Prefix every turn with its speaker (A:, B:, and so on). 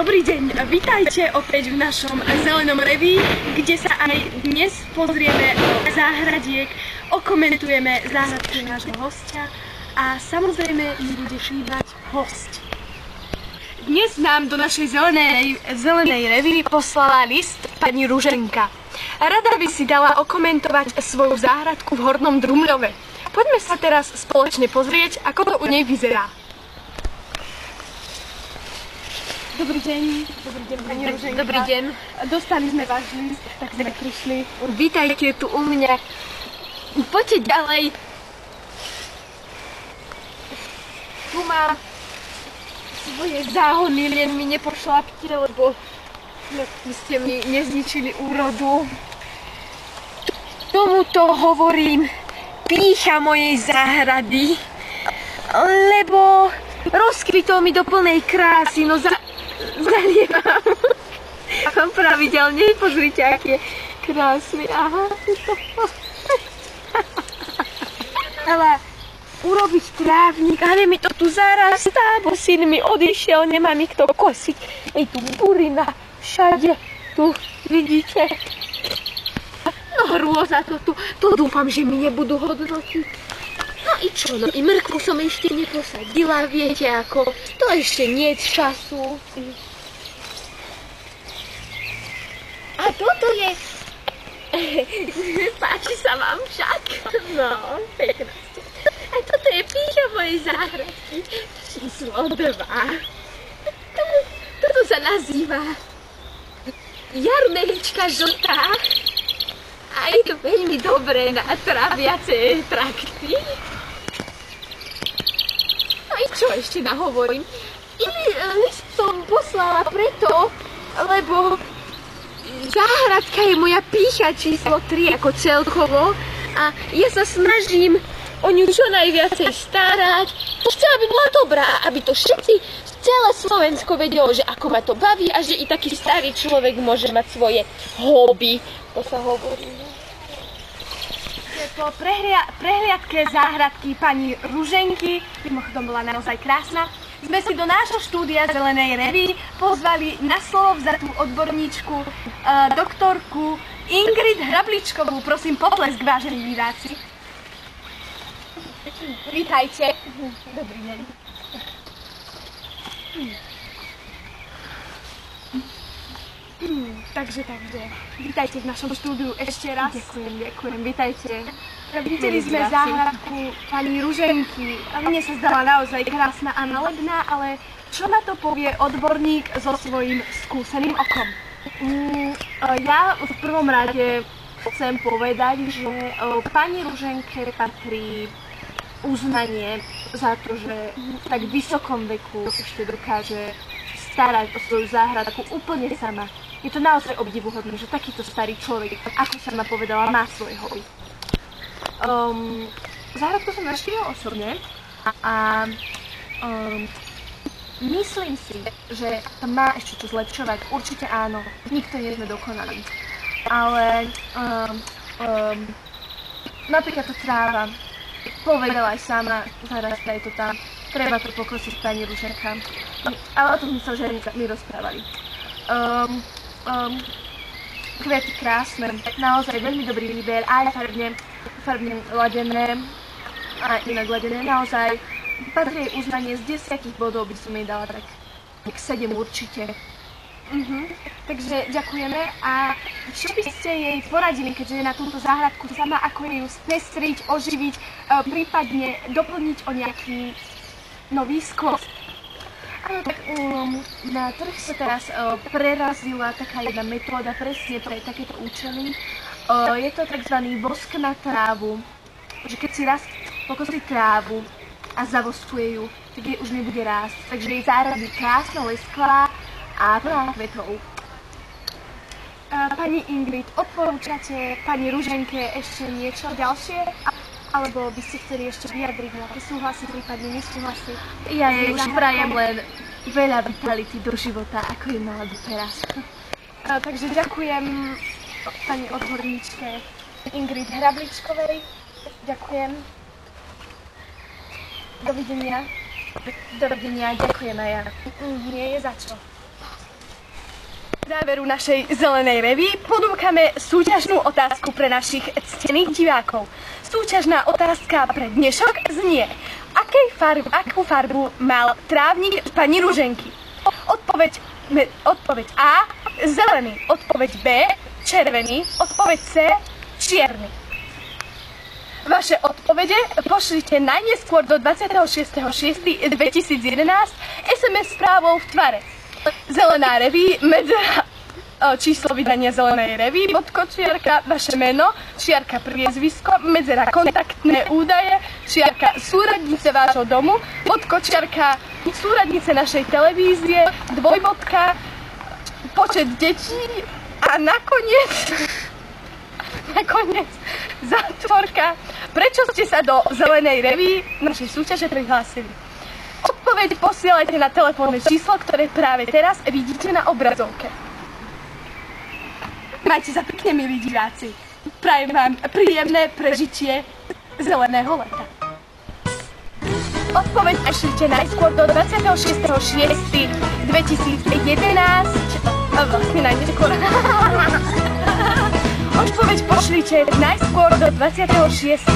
A: Dobrý deň, vítajte opäť v našom zelenom reví, kde sa aj dnes pozrieme do záhradiek, okomentujeme záhradky nášho hostia a samozrejme im bude chýbať host. Dnes nám do našej zelenej reví poslala list pani Ruženka. Rada by si dala okomentovať svoju záhradku v Hornom Drumľove. Poďme sa teraz spoločne pozrieť, ako to u nej vyzerá. Dobrý deň, pani Ruženka.
B: Dobrý deň.
A: Dostali sme váš list, tak sme prišli.
B: Vítajte tu u mňa. Poďte ďalej. Tu mám svoje záhony, len mi nepošlapte, lebo vy ste mi nezničili úrodu. Tomuto hovorím pýcha mojej záhrady, lebo rozkvitol mi do plnej krásy, no zalievam pravidelne, pozrite, aký je krásny, aha. Ale urobiť trávnik, ale mi to tu zarastá, bo syn mi odišiel, nemá mi kto kosiť. Je tu burina, všade, tu vidíte. No hrôza to tu, to dúfam, že mi nebudú hodnotiť. No i čo, no i mrkvu som ešte neposadila, viete ako, to ešte nie je času. A toto je... Páči sa vám však? No, pekná ste. A toto je pýcha mojej záhradky, číslo 2. Toto sa nazýva jarnelička žltá. A je to veľmi dobré na tráviace trakty. No i čo ešte nahovorím? List som poslala preto, lebo záhradka je moja pýcha číslo 3 ako celkovo a ja sa snažím o ňu čo najviacej starať. Chcem, aby bola dobrá, aby to všetci celé Slovensko vedelo, že ako ma to baví a že i taký starý človek môže mať svoje hobby. To sa hovorí.
A: Po prehliadke záhradky pani Ruženky, mimochodom bola naozaj krásna, sme si do nášho štúdia Zelenej revy pozvali na slovo vzatú odborníčku, doktorku Ingrid Hrabličkovú. Prosím, potlesk, vážení diváci. Vítajte. Dobrý deň. Takže, vítajte v našom štúdiu ešte raz.
B: Ďakujem, vítajte.
A: Videli sme záhradku pani Ruženky. Mne sa zdala naozaj krásna a malebná, ale čo na to povie odborník so svojím skúseným okom?
B: Ja v prvom rade chcem povedať, že pani Ruženke patrí uznanie za to, že v tak vysokom veku ešte dokáže starať o svoju záhradku úplne sama. Je to naozaj obdivuhodné, že takýto starý človek, ako sama povedala, má svoje hobby. Záhradku som navštívila osobne a myslím si, že tam má ešte čo zlepšovať. Určite áno, nikto nie sme dokonalí. Ale napríklad tá tráva, povedala aj sama, zarastá je to tam, treba to pokosiť pani Ruženka. Ale o tom myslel, že mi rozprávali. Kviaty krásne, naozaj veľmi dobrý výber, aj farbne ladené a inak ladené, naozaj patrí jej uznanie z 10 bodov, by som jej dala tak 7 určite.
A: Takže ďakujeme. A čo by ste jej poradili, keďže je na túto záhradku sama, ako ju spestriť, oživiť, prípadne doplniť o nejaký nový sklos? Áno, tak na trh sa teraz prerazila taká jedna metóda presne pre takéto účely. Je to tzv. Vosk na trávu, že keď si raz pokosí trávu a zavoskuje ju, tak jej už nebude rásť. Takže jej záhrada je krásna, lesklá a plná kvetov. Pani Ingrid, odporúčate pani Ruženke ešte niečo ďalšie? Alebo by ste chceli ešte vyjadriť nejaké súhlasy, prípadne nesúhlasy?
B: Ja jej už prajem len veľa vitality do života, ako je mala doteraz.
A: Takže ďakujem pani odborníčke Ingrid Hrabličkovej. Ďakujem. Dovidenia.
B: Dovidenia, ďakujem aj ja.
A: Nie je za čo. záveru našej zelenej revue ponúkame súťažnú otázku pre našich ctených divákov. Súťažná otázka pre dnešok znie: akú farbu mal trávnik pani Ruženky? Odpoveď A zelený, odpoveď B červený, odpoveď C čierny. Vaše odpovede pošlite najneskôr do 26.6.2011 SMS správou v tvare Zelená revue, medzera, číslo vydania Zelenej revue, bodko, čiarka, vaše meno, čiarka, priezvisko, medzera, kontaktné údaje, čiarka, súradnice vášho domu, bodko, čiarka, súradnice našej televízie, dvojbodka, počet detí a nakoniec zátvorka, prečo ste sa do Zelenej revue našej súťaže prihlásili. Odpoveď posielajte na telefónne číslo, ktoré práve teraz vidíte na obrazovke. Majte sa pekne, milí diváci. Prajem vám príjemné prežitie zeleného leta. Odpoveď pošlite najskôr do 26.6.2011. Vlastne najskôr. Odpoveď pošlite najskôr do 26.